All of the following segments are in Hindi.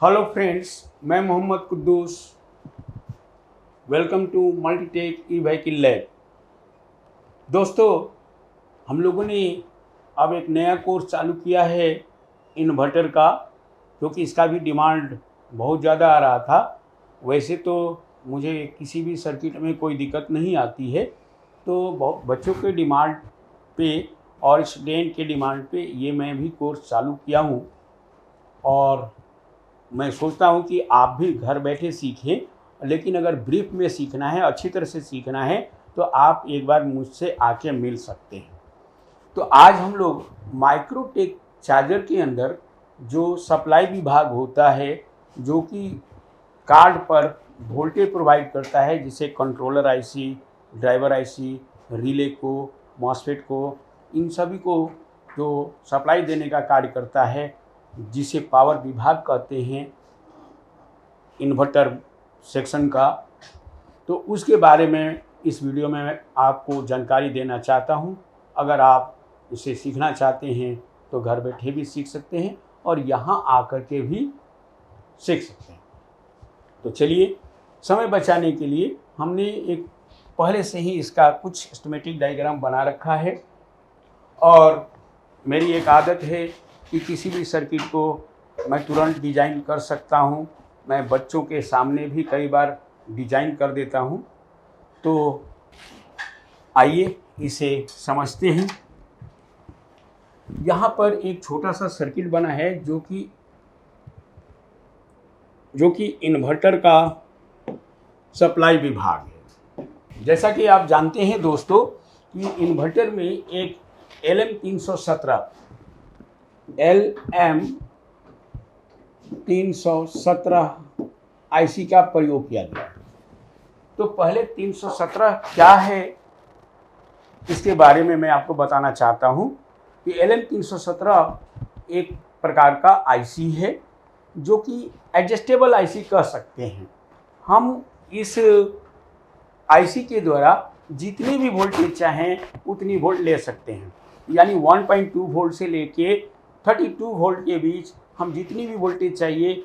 हेलो फ्रेंड्स, मैं Mohammed Quddus. Welcome to Multitech e vehicle lab. दोस्तों, हम लोगों ने अब एक नया कोर्स चालू किया है इन्वर्टर का, क्योंकि इसका भी डिमांड बहुत ज़्यादा आ रहा था। वैसे तो मुझे किसी भी सर्किट में कोई दिक्कत नहीं आती है, तो बच्चों के डिमांड पे और स्टूडेंट के डिमांड पे ये मैं भी कोर्स चालू किया हूँ। और मैं सोचता हूँ कि आप भी घर बैठे सीखें, लेकिन अगर ब्रीफ में सीखना है, अच्छी तरह से सीखना है, तो आप एक बार मुझसे आके मिल सकते हैं। तो आज हम लोग माइक्रोटेक चार्जर के अंदर जो सप्लाई विभाग होता है, जो कि कार्ड पर वोल्टेज प्रोवाइड करता है, जिसे controller IC, driver IC, relay को, मॉसफेट को, इन सभी को जो सप्लाई देने का कार्य करता है, जिसे पावर विभाग कहते हैं इन्वर्टर सेक्शन का, तो उसके बारे में इस वीडियो में मैं आपको जानकारी देना चाहता हूं। अगर आप इसे सीखना चाहते हैं तो घर बैठे भी सीख सकते हैं और यहां आकर के भी सीख सकते हैं। तो चलिए, समय बचाने के लिए हमने एक पहले से ही इसका कुछ स्कीमेटिक डायग्राम बना रखा है। और मेरी एक आदत है कि किसी भी सर्किट को मैं तुरंत डिज़ाइन कर सकता हूं। मैं बच्चों के सामने भी कई बार डिज़ाइन कर देता हूं। तो आइए इसे समझते हैं। यहाँ पर एक छोटा सा सर्किट बना है जो कि इन्वर्टर का सप्लाई विभाग है। जैसा कि आप जानते हैं दोस्तों कि इन्वर्टर में एक LM317 आईसी का प्रयोग किया गया। तो पहले 317 क्या है, इसके बारे में मैं आपको बताना चाहता हूं कि LM317 एक प्रकार का आईसी है, जो कि एडजस्टेबल आईसी कह सकते हैं। हम इस आईसी के द्वारा जितनी भी वोल्टेज चाहें उतनी वोल्ट ले सकते हैं। यानी 1.2 वोल्ट से लेके 32 वोल्ट के बीच हम जितनी भी वोल्टेज चाहिए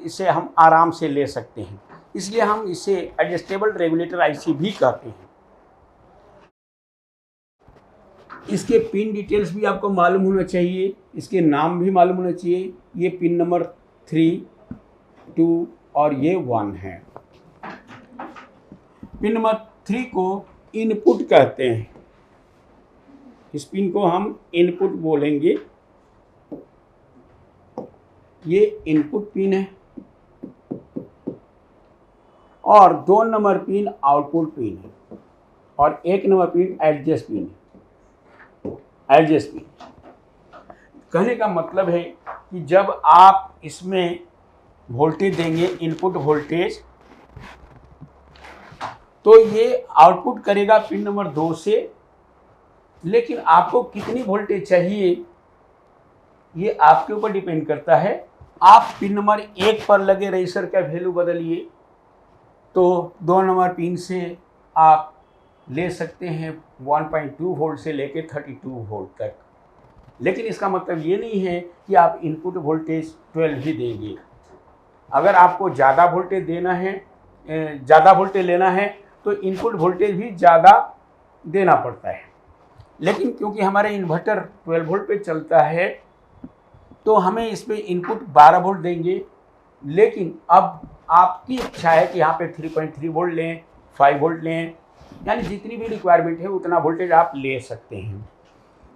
इसे हम आराम से ले सकते हैं। इसलिए हम इसे एडजस्टेबल रेगुलेटर आईसी भी कहते हैं। इसके पिन डिटेल्स भी आपको मालूम होना चाहिए, इसके नाम भी मालूम होना चाहिए। ये पिन नंबर 3, 2 और ये 1 है। पिन नंबर 3 को इनपुट कहते हैं। इस पिन को हम इनपुट बोलेंगे। ये इनपुट पिन है। और 2 नंबर पिन आउटपुट पिन है और 1 नंबर पिन एडजस्ट पिन है। एडजस्ट पिन कहने का मतलब है कि जब आप इसमें वोल्टेज देंगे, इनपुट वोल्टेज, तो ये आउटपुट करेगा पिन नंबर 2 से। लेकिन आपको कितनी वोल्टेज चाहिए ये आपके ऊपर डिपेंड करता है। आप पिन नंबर 1 पर लगे रजिस्टर का वैल्यू बदलिए तो 2 नंबर पिन से आप ले सकते हैं 1.2 वोल्ट से लेके 32 वोल्ट तक। लेकिन इसका मतलब ये नहीं है कि आप इनपुट वोल्टेज 12 ही देंगे। अगर आपको ज़्यादा वोल्टेज देना है, ज़्यादा वोल्टेज लेना है, तो इनपुट वोल्टेज भी ज़्यादा देना पड़ता है। लेकिन क्योंकि हमारे इन्वर्टर 12 वोल्ट पे चलता है, तो हमें इस पर इनपुट 12 वोल्ट देंगे। लेकिन अब आपकी इच्छा है कि यहाँ पे 3.3 वोल्ट लें, 5 वोल्ट लें, यानी जितनी भी रिक्वायरमेंट है उतना वोल्टेज आप ले सकते हैं।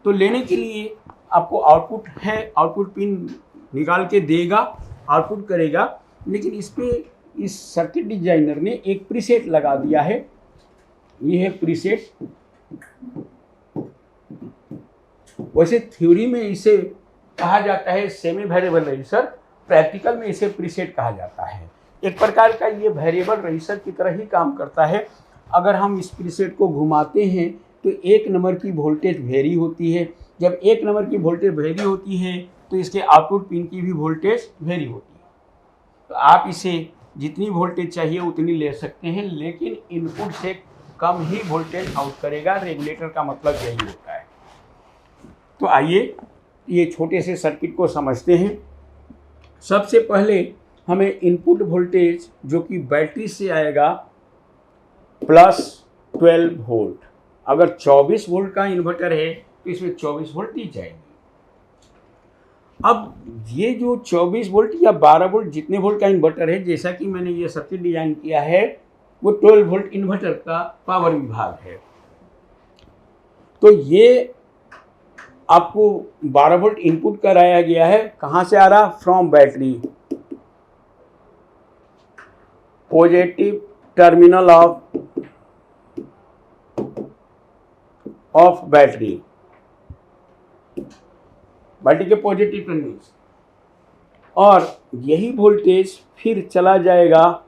तो लेने के लिए आपको आउटपुट है, आउटपुट पिन निकाल के देगा, आउटपुट करेगा। लेकिन इस पर इस सर्किट डिजाइनर ने एक प्रीसेट लगा दिया है। ये है प्रीसेट। वैसे थ्योरी में इसे कहा जाता है सेमी वेरिएबल रजिस्टर, प्रैक्टिकल में इसे प्रीसेट कहा जाता है। एक प्रकार का ये वेरिएबल रजिस्टर की तरह ही काम करता है। अगर हम इस प्रीसेट को घुमाते हैं तो 1 नंबर की वोल्टेज वेरी होती है। जब 1 नंबर की वोल्टेज वेरी होती है तो इसके आउटपुट पिन की भी वोल्टेज वेरी होती है। तो आप इसे जितनी वोल्टेज चाहिए उतनी ले सकते हैं, लेकिन इनपुट से कम ही वोल्टेज आउट करेगा। रेगुलेटर का मतलब यही होता है। तो आइए ये छोटे से सर्किट को समझते हैं। सबसे पहले हमें इनपुट वोल्टेज जो कि बैटरी से आएगा +12 वोल्ट। अगर 24 वोल्ट का इन्वर्टर है तो इसमें 24 वोल्ट दी जाएगी। अब ये जो 24 वोल्ट या 12 वोल्ट जितने वोल्ट का इन्वर्टर है, जैसा कि मैंने ये सर्किट डिजाइन किया है, वो 12 वोल्ट इन्वर्टर का पावर विभाग है। तो ये आपको 12 वोल्ट इनपुट कराया गया है। कहाँ से आ रहा? From battery, positive terminal of battery के पॉजिटिव टर्मिनल, और यही वोल्टेज फिर चला जाएगा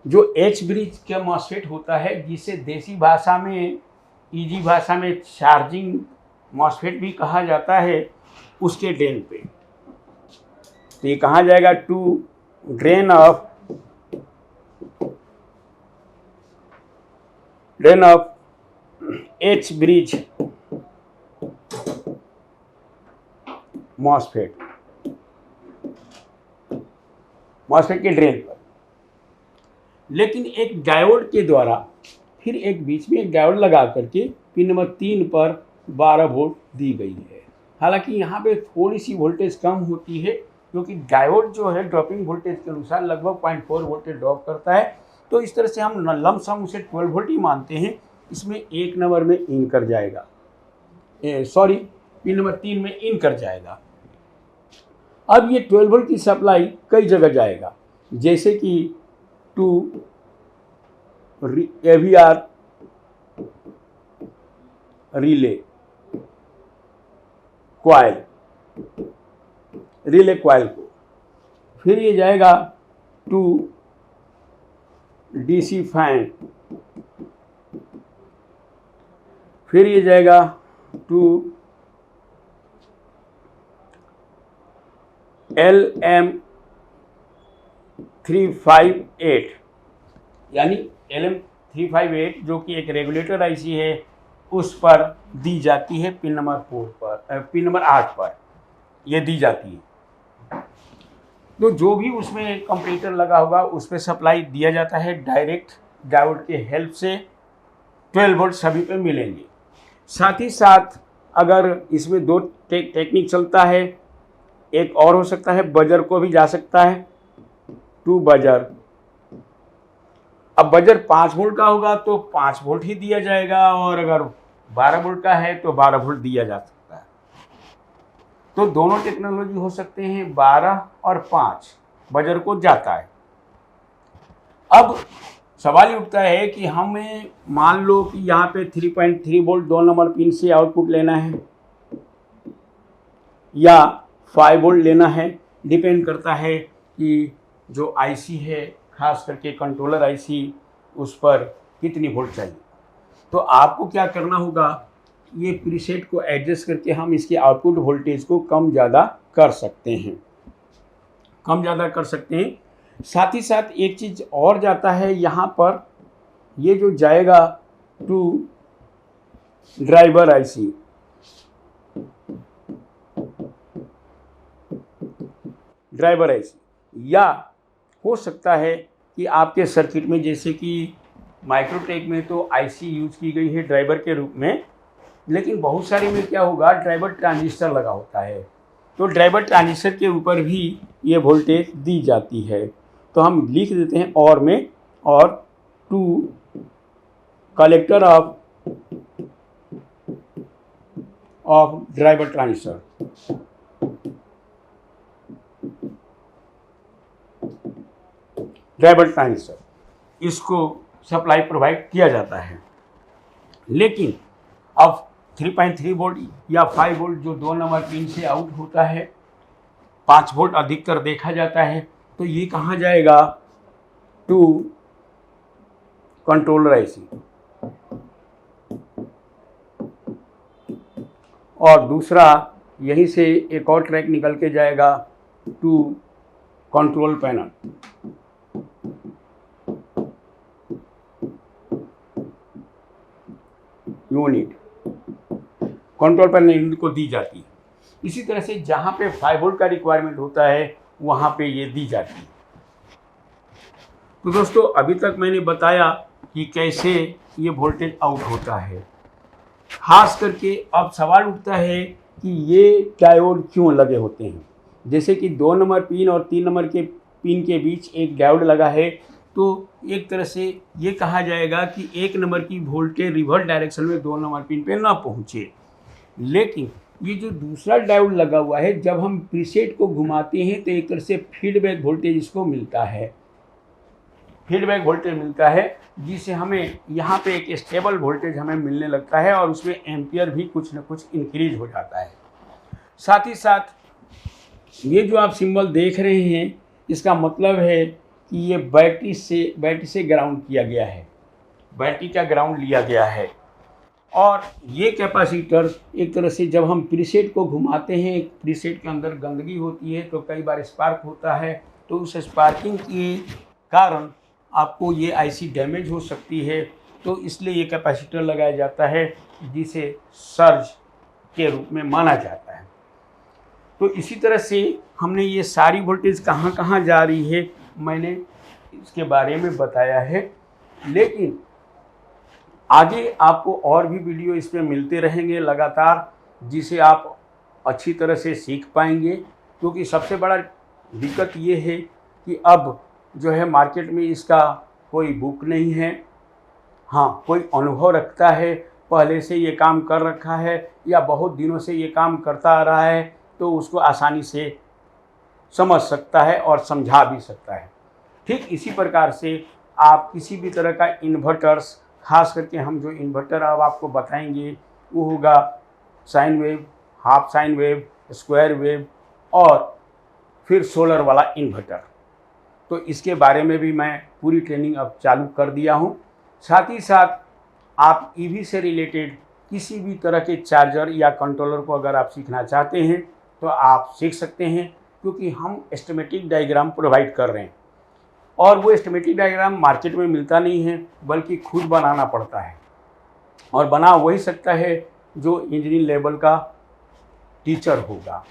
जो एच ब्रिज का मॉसफेट होता है, जिसे देसी भाषा में, इजी भाषा में चार्जिंग मॉसफेट भी कहा जाता है, उसके ड्रेन पे। तो ये कहाँ जाएगा? To drain of H bridge MOSFET के ड्रेन पर। लेकिन एक डायोड के द्वारा फिर एक बीच में एक डायोड लगा करके पिन नंबर 3 पर 12 वोल्ट दी गई है। हालांकि यहाँ पे थोड़ी सी वोल्टेज कम होती है, क्योंकि डायोड जो है ड्रॉपिंग वोल्टेज के अनुसार लगभग 0.4 वोल्टेज ड्रॉप करता है। तो इस तरह से हम लमसम उसे 12 वोल्ट ही मानते हैं। इसमें एक नंबर में इन कर जाएगा, पिन नंबर 3 में इन कर जाएगा। अब ये 12 वोल्ट की सप्लाई कई जगह जाएगा, जैसे कि टू AVR रिले क्वाइल को, फिर ये जाएगा टू DC फैन, फिर ये जाएगा टू LM358, यानी LM358 जो कि एक रेगुलेटर आईसी है, उस पर दी जाती है पिन नंबर 8 पर ये दी जाती है। तो जो भी उसमें कंपैरेटर लगा होगा उस पर सप्लाई दिया जाता है डायरेक्ट डायोड के हेल्प से। 12 वोल्ट सभी पे मिलेंगे। साथ ही साथ अगर इसमें दो टेक्निक चलता है, एक और हो सकता है बजर को भी जा सकता है, टू बजर। अब बजर 5 वोल्ट का होगा तो 5 वोल्ट ही दिया जाएगा, और अगर 12 वोल्ट का है तो 12 वोल्ट दिया जा सकता है। तो दोनों टेक्नोलॉजी हो सकते हैं, 12 और 5 बजर को जाता है। अब सवाल ये उठता है कि हमें मान लो कि यहाँ पे 3.3 वोल्ट 2 नंबर पिन से आउटपुट लेना है या 5 वोल्ट लेना है, डिपेंड करता है कि जो आईसी है, खास करके कंट्रोलर आईसी, उस पर कितनी वोल्ट चाहिए। तो आपको क्या करना होगा, ये प्रीसेट को एडजस्ट करके हम इसके आउटपुट वोल्टेज को कम ज़्यादा कर सकते हैं, साथ ही साथ एक चीज़ और जाता है यहाँ पर, ये जो जाएगा टू ड्राइवर आईसी, या हो सकता है कि आपके सर्किट में, जैसे कि माइक्रोटेक में तो आईसी यूज की गई है ड्राइवर के रूप में, लेकिन बहुत सारे में क्या होगा, ड्राइवर ट्रांजिस्टर लगा होता है। तो ड्राइवर ट्रांजिस्टर के ऊपर भी ये वोल्टेज दी जाती है। तो हम लिख देते हैं और में, और to collector of driver transistor, इसको सप्लाई प्रोवाइड किया जाता है। लेकिन अब 3.3 वोल्ट या 5 वोल्ट जो 2 नंबर पिन से आउट होता है, 5 वोल्ट अधिकतर देखा जाता है, तो ये कहाँ जाएगा, टू कंट्रोलर आईसी, और दूसरा यहीं से एक और ट्रैक निकल के जाएगा to control panel. Unit control panel unit को दी जाती है। इसी तरह से जहाँ पे 5 वोल्ट का रिक्वायरमेंट होता है वहाँ पे ये दी जाती है। तो दोस्तों अभी तक मैंने बताया कि कैसे ये वोल्टेज आउट होता है। खास करके अब सवाल उठता है कि ये डायोड क्यों लगे होते हैं। जैसे कि 2 नंबर पिन और 3 नंबर के पिन के बीच एक डायोड लगा है, तो एक तरह से ये कहा जाएगा कि 1 नंबर की वोल्टेज रिवर्स डायरेक्शन में 2 नंबर पिन पे ना पहुँचे। लेकिन ये जो दूसरा डायोड लगा हुआ है, जब हम प्रीसेट को घुमाते हैं तो एक तरह से फीडबैक वोल्टेज इसको मिलता है, फीडबैक वोल्टेज मिलता है, जिससे हमें यहाँ पे एक स्टेबल वोल्टेज हमें मिलने लगता है और उसमें एम्पियर भी कुछ न कुछ इंक्रीज हो जाता है। साथ ही साथ ये जो आप सिंबल देख रहे हैं, इसका मतलब है कि ये बैटरी से ग्राउंड किया गया है, बैटरी का ग्राउंड लिया गया है। और ये कैपेसिटर एक तरह से जब हम प्रीसेट को घुमाते हैं, प्रीसेट के अंदर गंदगी होती है तो कई बार स्पार्क होता है, तो उस स्पार्किंग के कारण आपको ये आईसी डैमेज हो सकती है। तो इसलिए ये कैपेसिटर लगाया जाता है, जिसे सर्ज के रूप में माना जाता है। तो इसी तरह से हमने ये सारी वोल्टेज कहाँ कहाँ जा रही है मैंने इसके बारे में बताया है। लेकिन आगे आपको और भी वीडियो इस पे मिलते रहेंगे लगातार, जिसे आप अच्छी तरह से सीख पाएंगे। क्योंकि सबसे बड़ा दिक्कत ये है कि अब जो है मार्केट में इसका कोई बुक नहीं है। हाँ, कोई अनुभव रखता है, पहले से ये काम कर रखा है या बहुत दिनों से ये काम करता आ रहा है, तो उसको आसानी से समझ सकता है और समझा भी सकता है। ठीक इसी प्रकार से आप किसी भी तरह का इन्वर्टर्स, खास करके हम जो इन्वर्टर अब आपको बताएंगे वो होगा sine wave, half sine wave, square wave और फिर सोलर वाला इन्वर्टर। तो इसके बारे में भी मैं पूरी ट्रेनिंग अब चालू कर दिया हूँ। साथ ही साथ आप ईवी से रिलेटेड किसी भी तरह के चार्जर या कंट्रोलर को अगर आप सीखना चाहते हैं तो आप सीख सकते हैं, क्योंकि हम एस्टिमेटिक डायग्राम प्रोवाइड कर रहे हैं। और वो एस्टिमेटिक डायग्राम मार्केट में मिलता नहीं है, बल्कि खुद बनाना पड़ता है। और बना वही सकता है जो इंजीनियरिंग लेवल का टीचर होगा,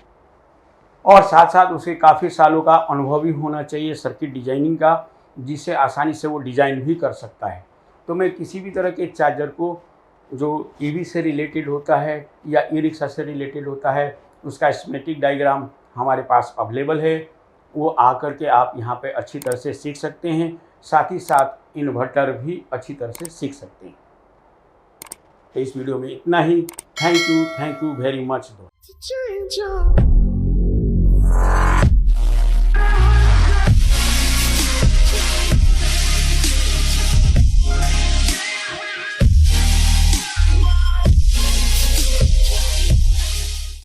और साथ साथ उसे काफ़ी सालों का अनुभव भी होना चाहिए सर्किट डिजाइनिंग का, जिससे आसानी से वो डिज़ाइन भी कर सकता है। तो मैं किसी भी तरह के चार्जर को जो ईवी से रिलेटेड होता है या ई रिक्शा से रिलेटेड होता है, उसका एस्टिमेटिक डायग्राम हमारे पास अवेलेबल है। वो आकर के आप यहाँ पे अच्छी तरह से सीख सकते हैं। साथ ही साथ इन्वर्टर भी अच्छी तरह से सीख सकते हैं। तो इस वीडियो में इतना ही। Thank you very much.